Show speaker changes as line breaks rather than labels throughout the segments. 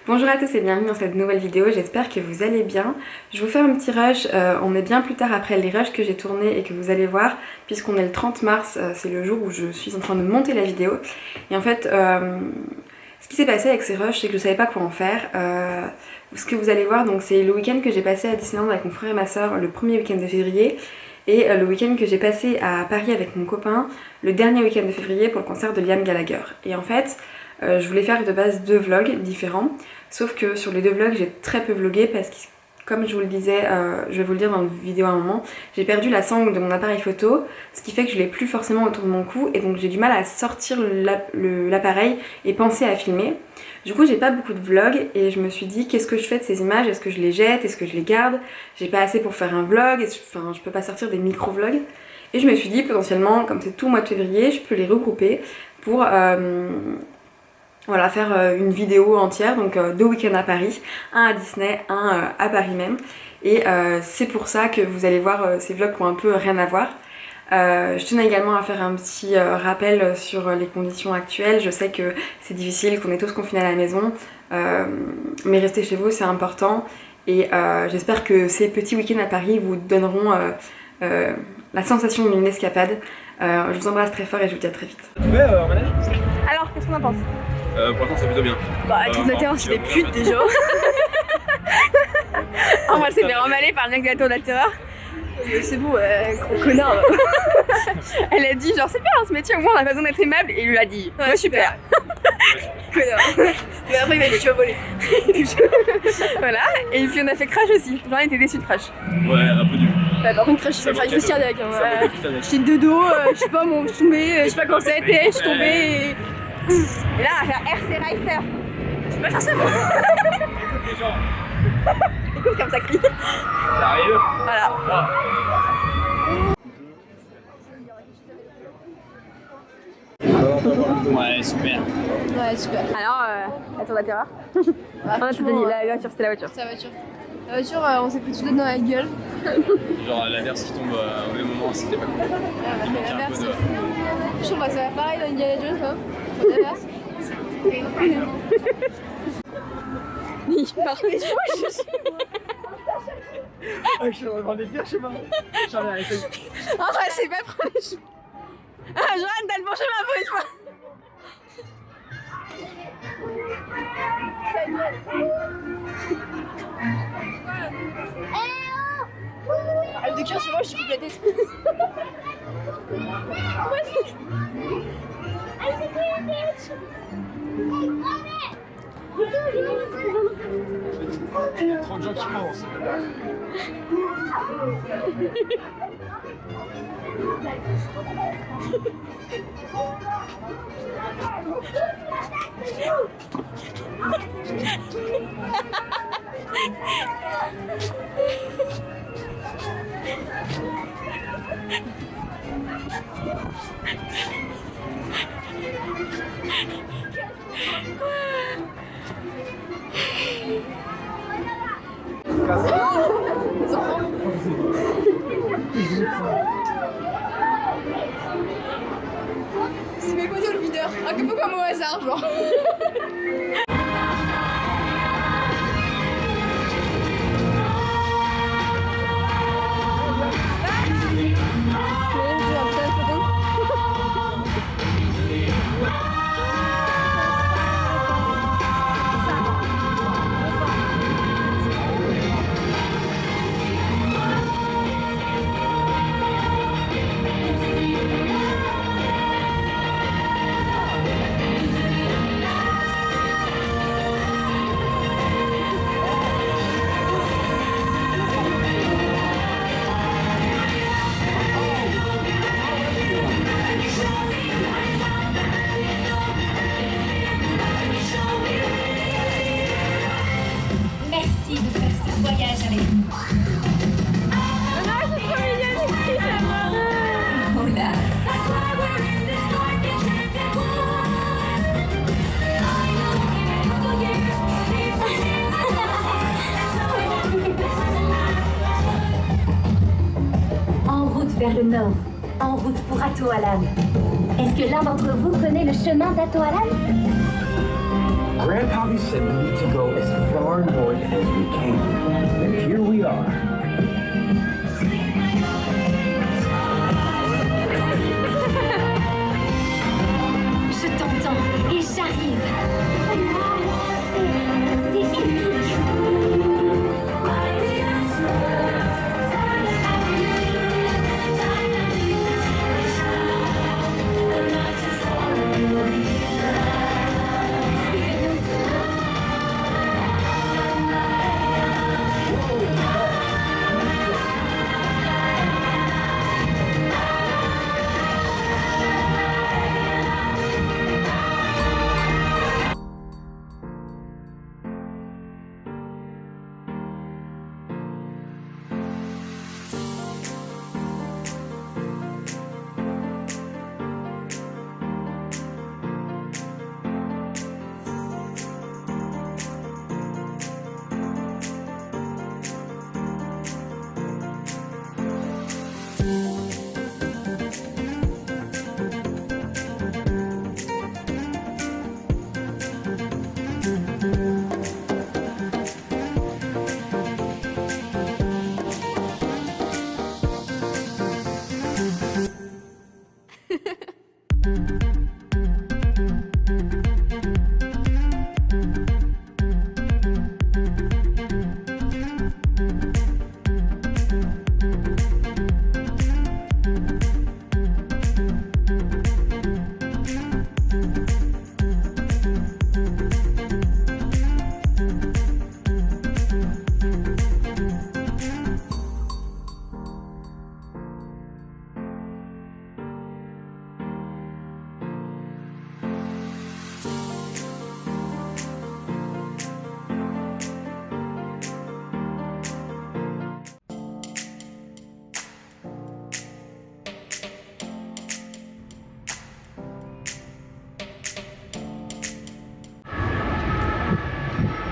Bonjour à tous et bienvenue dans cette nouvelle vidéo, j'espère que vous allez bien. Je vous fais un petit rush, on est bien plus tard après les rushs que j'ai tournés et que vous allez voir, puisqu'on est le 30 mars, c'est le jour où je suis en train de monter la vidéo. Et en fait, ce qui s'est passé avec ces rushs, c'est que je savais pas quoi en faire. Ce que vous allez voir, donc c'est le week-end que j'ai passé à Disneyland avec mon frère et ma soeur le premier week-end de février. Et le week-end que j'ai passé à Paris avec mon copain, le dernier week-end de février pour le concert de Liam Gallagher. Et en fait, je voulais faire de base 2 vlogs différents, sauf que sur les 2 vlogs j'ai très peu vlogué parce que, comme je vous le disais, je vais vous le dire dans la vidéo à un moment, j'ai perdu la sangle de mon appareil photo, ce qui fait que je l'ai plus forcément autour de mon cou et donc j'ai du mal à sortir l'appareil et penser à filmer. Du coup j'ai pas beaucoup de vlogs et je me suis dit qu'est-ce que je fais de ces images, est-ce que je les jette, est-ce que je les garde, j'ai pas assez pour faire un vlog, enfin je peux pas sortir des micro-vlogs. Et je me suis dit potentiellement, comme c'est tout le mois de février, je peux les regrouper pour voilà, faire une vidéo entière, donc 2 week-ends à Paris, un à Disney, un à Paris même. Et c'est pour ça que vous allez voir ces vlogs qui ont un peu rien à voir. Je tenais également à faire un petit rappel sur les conditions actuelles. Je sais que c'est difficile, qu'on est tous confinés à la maison, mais restez chez vous, c'est important. Et j'espère que ces petits week-ends à Paris vous donneront la sensation d'une escapade. Je vous embrasse très fort et je vous dis à très vite.
Tu veux en manège?
Alors, qu'est-ce qu'on en pense?
Pour l'instant c'est plutôt bien.
Bah toute la terreur c'est des putes déjà.
On va se faire emballer par le mec de la tour de la terreur.
C'est bon, gros connard.
Elle a dit genre c'est bien ce métier, au moins on a pas besoin d'être aimable, et il lui a dit ouais, super.
Connard. Mais après il m'a dit tu vas voler.
Voilà, et puis on a fait Crash aussi, j'en étais déçue de Crash.
Ouais, un peu dur.
Bah, par contre Crash il s'est fait une crise cardiaque. J'étais de dos, je sais pas, je suis tombée, je sais pas comment ça a été, je suis tombée
Et là on va faire RC Racer.
Je peux pas faire ça moi.
Les gens,
Écoute comme ça crie.
ça arrive.
Voilà.
Ouais, super.
Ouais super.
Alors, la tour de la terreur. Ah, tu t'as dit, la voiture, c'était la voiture.
C'est la voiture. La voiture on s'est pris tous deux dans la gueule.
Genre l'averse qui tombe au même moment, c'était pas cool. Il manquait un peu de...
Je trouve que ça va pareil dans Indiana Jones hein. L'averse.
Il part.
Ah, je suis en train de pires chemins. J'en ai arrêté.
Ah, c'est pas prendre les cheveux. Ah, Joanne, t'as le bon chemin pour une fois.
Arrête de cœur c'est moi je suis coupe la tête.
Il y a trop de gens qui pensent.
C'est mes potes le videur. Un peu comme au hasard genre.
Merci de faire ce voyage avec nous. Oh là. En route vers le nord, en route pour Atoalan. Est-ce que l'un d'entre vous connaît le chemin d'Atoalan?
Grandpappy said we need to go as far north as we can. And here we are.
Je t'entends et j'arrive. C'est épique.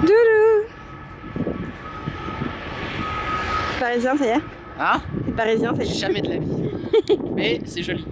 Doudou. Parisien, ça y est?
Hein?
T'es parisien, ça y est?
Jamais de la vie. Mais c'est joli.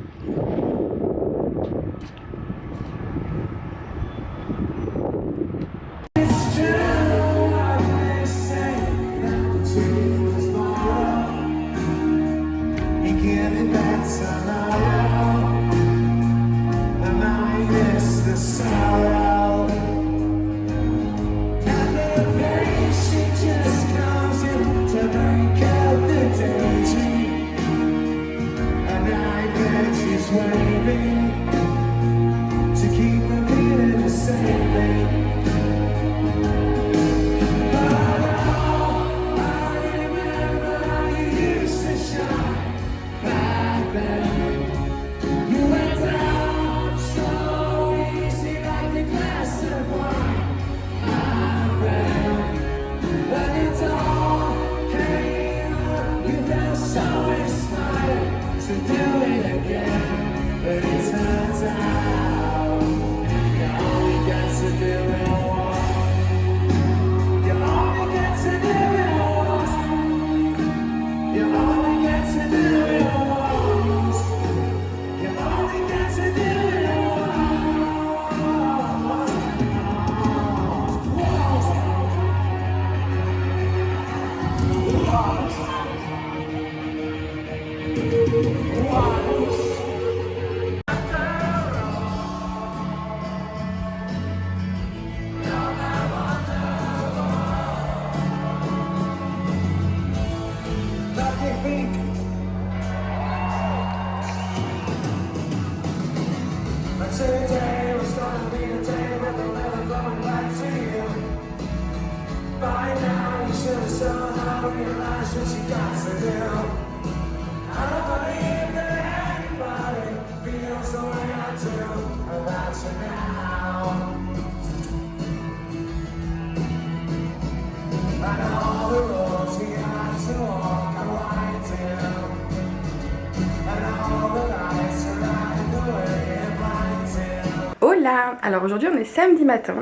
Hola! Alors aujourd'hui on est samedi matin.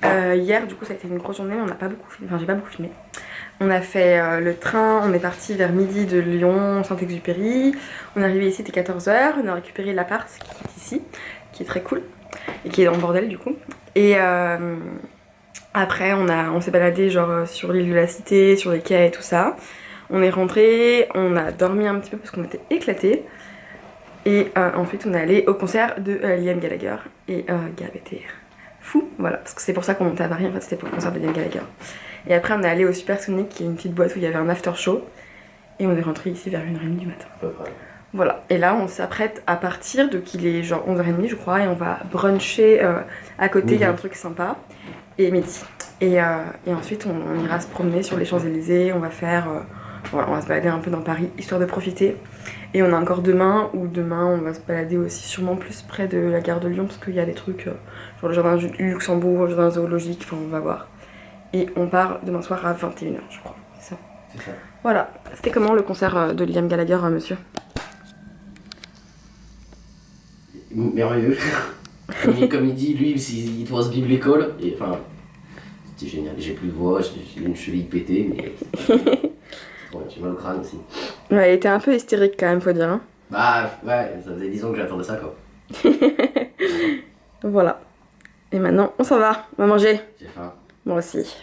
Hier du coup ça a été une grosse journée mais on n'a pas beaucoup filmé, enfin j'ai pas beaucoup filmé. On a fait le train, on est parti vers midi de Lyon, Saint-Exupéry. On est arrivé ici, c'était 14 h, on a récupéré l'appart qui est ici, qui est très cool et qui est dans le bordel du coup. Et Après on s'est baladé genre sur l'île de la Cité, sur les quais et tout ça. On est rentré, on a dormi un petit peu parce qu'on était éclatés. Et ensuite on est allé au concert de Liam Gallagher. Et Gab était fou, voilà, parce que c'est pour ça qu'on montait à Paris, en fait c'était pour le concert de Liam Gallagher. Et après on est allé au Supersonic, qui est une petite boîte où il y avait un after show. Et on est rentré ici vers 1h30 du matin. Voilà, et là on s'apprête à partir, donc il est genre 11h30 je crois, et on va bruncher à côté, il y a un truc sympa, et midi. Et ensuite on ira se promener sur les Champs-Élysées, on va faire, voilà, on va se balader un peu dans Paris, histoire de profiter. Et on a encore demain on va se balader aussi sûrement plus près de la gare de Lyon, parce qu'il y a des trucs, genre le jardin du Luxembourg, le jardin zoologique, enfin on va voir. Et on part demain soir à 21h je crois, c'est ça.
C'est ça.
Voilà, c'était comment le concert de Liam Gallagher, monsieur?
Merveilleux. Comme il dit, lui, il was biblical. Et enfin, c'était génial. J'ai plus de voix, j'ai une cheville pétée, mais. Ouais, j'ai mal au crâne aussi.
Ouais, il était un peu hystérique quand même, faut dire. Hein.
Bah, ouais, ça faisait 10 ans que j'attendais ça, quoi.
Voilà. Et maintenant, on s'en va. On va manger.
J'ai faim.
Moi aussi.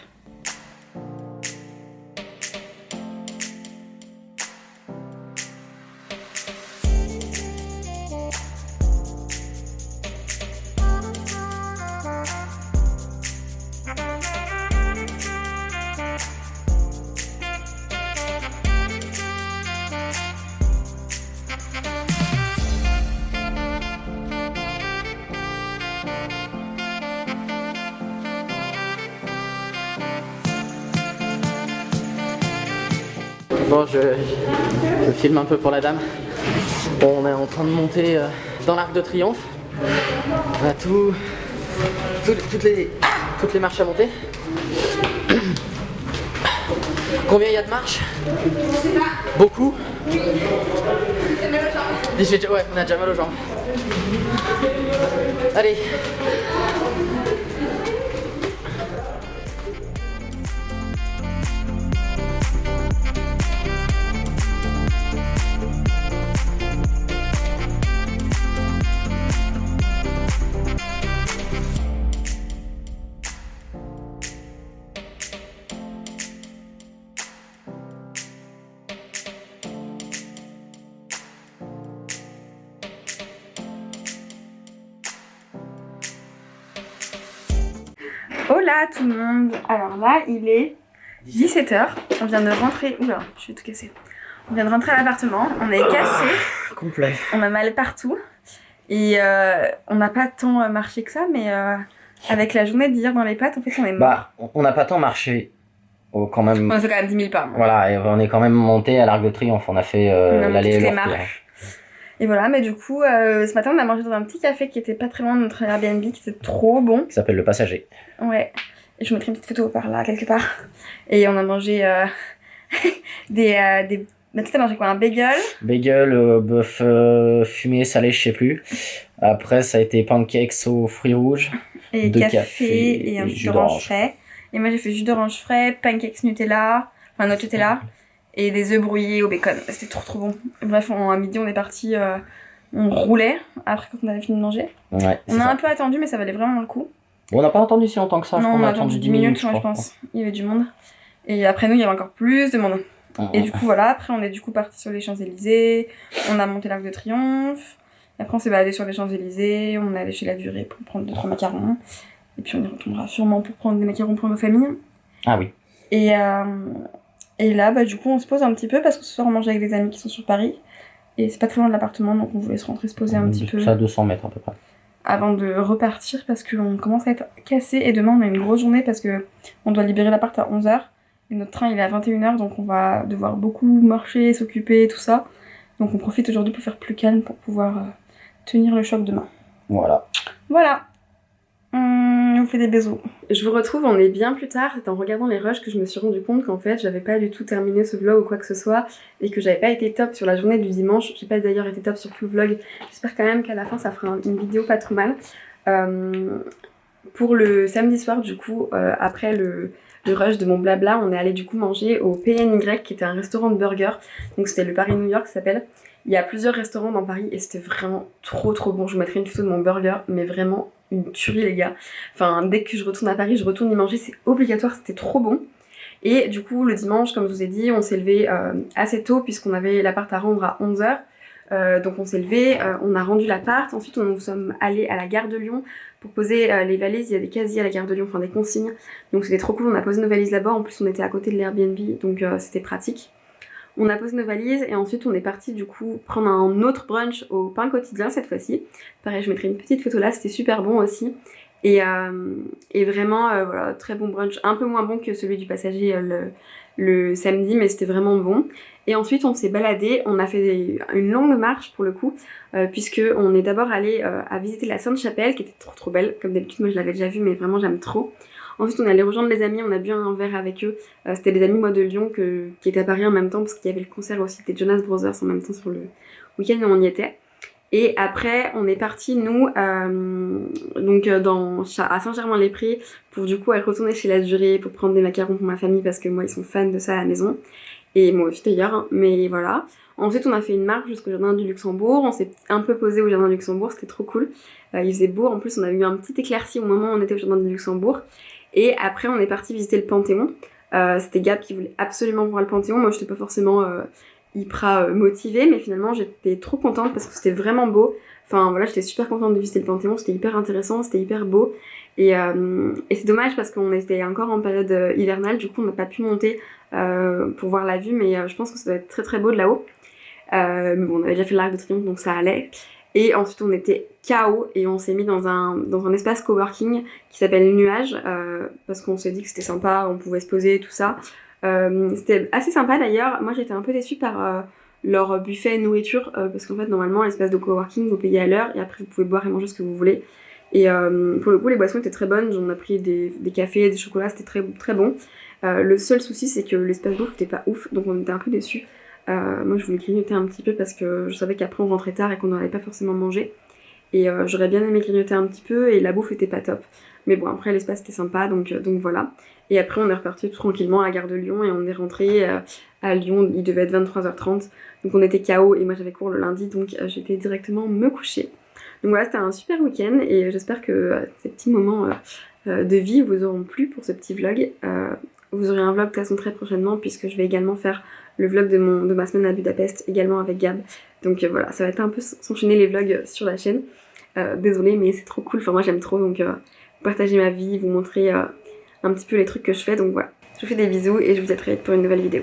Bon, je filme un peu pour la dame. Bon, on est en train de monter dans l'Arc de Triomphe. On a toutes les marches à monter. Combien il y a de marches? Beaucoup. Ouais, on a déjà mal aux jambes. Allez. Hola tout le monde. Alors là il est 17h, on vient de rentrer, oula je vais tout casser. On vient de rentrer à l'appartement, on est cassé, Complet.
on a mal partout et on n'a pas tant marché que ça, mais avec la journée d'hier dans les pattes en fait on est mort.
Bah, on n'a pas tant marché. Quand même.
On a fait quand même 10 000 pas.
Voilà, et on est quand même monté à l'Arc de Triomphe. On a fait l'aller et
les
le retour.
marches. Et voilà, mais du coup, ce matin on a mangé dans un petit café qui était pas très loin de notre Airbnb, qui était trop bon.
Qui s'appelle Le Passager.
Ouais. Et je vous mettrai une petite photo par là, quelque part. Et on a mangé des... Ma petite a mangé quoi? Un bagel?
Bagel, bœuf fumé, salé, je sais plus. Après, ça a été pancakes aux fruits rouges.
Et
de
café et un jus d'orange frais. Et moi j'ai fait jus d'orange frais, pancakes Nutella, enfin Nutella, et des œufs brouillés au bacon. C'était trop bon. Bref, à midi on est parti, on roulait après quand on avait fini de manger.
Ouais,
on a un peu attendu, mais ça valait vraiment le coup.
Bon, on n'a pas attendu si longtemps que ça.
Non, on a attendu 10 minutes, je pense. Il y avait du monde. Et après nous, il y avait encore plus de monde. Et du coup, voilà, après on est du coup parti sur les Champs-Élysées, on a monté l'Arc de Triomphe, et après on s'est baladé sur les Champs-Élysées, on est allé chez La Durée pour prendre 2-3 macarons, et puis on y retournera sûrement pour prendre des macarons pour nos familles.
Ah oui.
Et là, bah, du coup, on se pose un petit peu parce que ce soir on mange avec des amis qui sont sur Paris, et c'est pas très loin de l'appartement, donc on voulait se rentrer se poser un petit peu.
Ça, 200 mètres à peu près.
Avant de repartir parce qu'on commence à être cassé, et demain on a une grosse journée parce que on doit libérer l'appart à 11h. Et notre train il est à 21h, donc on va devoir beaucoup marcher, s'occuper, tout ça. Donc on profite aujourd'hui pour faire plus calme, pour pouvoir tenir le choc demain.
Voilà.
Voilà. On vous fait des bisous. Je vous retrouve, on est bien plus tard. C'est en regardant les rushs que je me suis rendu compte qu'en fait j'avais pas du tout terminé ce vlog ou quoi que ce soit. Et que j'avais pas été top sur la journée du dimanche. J'ai pas d'ailleurs été top sur tout le vlog. J'espère quand même qu'à la fin ça fera une vidéo pas trop mal. Pour le samedi soir du coup, après le rush de mon blabla, on est allé du coup manger au PNY qui était un restaurant de burgers. Donc c'était le Paris New York ça s'appelle. Il y a plusieurs restaurants dans Paris et c'était vraiment trop bon. Je vous mettrai une photo de mon burger, mais vraiment une tuerie les gars. Enfin dès que je retourne à Paris, je retourne y manger, c'est obligatoire, c'était trop bon. Et du coup le dimanche, comme je vous ai dit, on s'est levé assez tôt puisqu'on avait l'appart à rendre à 11h. Donc on s'est levé, on a rendu l'appart, ensuite nous sommes allés à la gare de Lyon pour poser les valises. Il y a des casiers à la gare de Lyon, enfin des consignes, donc c'était trop cool, on a posé nos valises là-bas, en plus on était à côté de l'Airbnb, donc c'était pratique. On a posé nos valises et ensuite on est parti du coup prendre un autre brunch au pain quotidien cette fois-ci. Pareil, je mettrai une petite photo là, c'était super bon aussi. Et vraiment, voilà, très bon brunch, un peu moins bon que celui du passager le samedi, mais c'était vraiment bon. Et ensuite on s'est baladé, on a fait une longue marche pour le coup, puisque on est d'abord allé à visiter la Sainte-Chapelle qui était trop belle, comme d'habitude moi je l'avais déjà vue mais vraiment j'aime trop. Ensuite on est allé rejoindre les amis, on a bu un verre avec eux, c'était des amis moi de Lyon qui étaient à Paris en même temps parce qu'il y avait le concert aussi des Jonas Brothers en même temps sur le week-end où on y était. Et après on est parti nous donc à Saint-Germain-les-Prés pour du coup aller retourner chez La Durée pour prendre des macarons pour ma famille parce que moi ils sont fans de ça à la maison. Et moi aussi d'ailleurs, hein, mais voilà. Ensuite on a fait une marche jusqu'au jardin du Luxembourg, on s'est un peu posé au jardin du Luxembourg, c'était trop cool. Il faisait beau, en plus on a eu un petit éclairci au moment où on était au jardin du Luxembourg. Et après on est parti visiter le Panthéon. C'était Gab qui voulait absolument voir le Panthéon, moi j'étais pas forcément hyper motivée, mais finalement j'étais trop contente parce que c'était vraiment beau. Enfin voilà, j'étais super contente de visiter le Panthéon, c'était hyper intéressant, c'était hyper beau. Et c'est dommage parce qu'on était encore en période hivernale, du coup on n'a pas pu monter pour voir la vue, mais je pense que ça doit être très beau de là-haut. Mais bon, on avait déjà fait l'Arc de Triomphe donc ça allait. Et ensuite on était KO et on s'est mis dans un espace coworking qui s'appelle Nuage parce qu'on s'est dit que c'était sympa, on pouvait se poser tout ça. C'était assez sympa d'ailleurs, moi j'étais un peu déçue par leur buffet nourriture parce qu'en fait normalement l'espace de coworking vous payez à l'heure et après vous pouvez boire et manger ce que vous voulez. Et pour le coup les boissons étaient très bonnes, on a pris des cafés, des chocolats, c'était très bon. Le seul souci c'est que l'espace bouffe était pas ouf donc on était un peu déçus. Moi je voulais grignoter un petit peu parce que je savais qu'après on rentrait tard et qu'on n'allait pas forcément manger. Et j'aurais bien aimé grignoter un petit peu et la bouffe était pas top. Mais bon après l'espace était sympa donc voilà. Et après on est reparti tout tranquillement à la gare de Lyon et on est rentré à Lyon, il devait être 23h30. Donc on était KO et moi j'avais cours le lundi donc j'étais directement me coucher. Donc voilà, c'était un super week-end et j'espère que ces petits moments de vie vous auront plu pour ce petit vlog. Vous aurez un vlog de toute façon très prochainement puisque je vais également faire le vlog de ma semaine à Budapest également avec Gab. Donc voilà, ça va être un peu s'enchaîner les vlogs sur la chaîne. Désolée mais c'est trop cool, enfin moi j'aime trop donc partager ma vie, vous montrer un petit peu les trucs que je fais donc voilà. Je vous fais des bisous et je vous dis à très vite pour une nouvelle vidéo.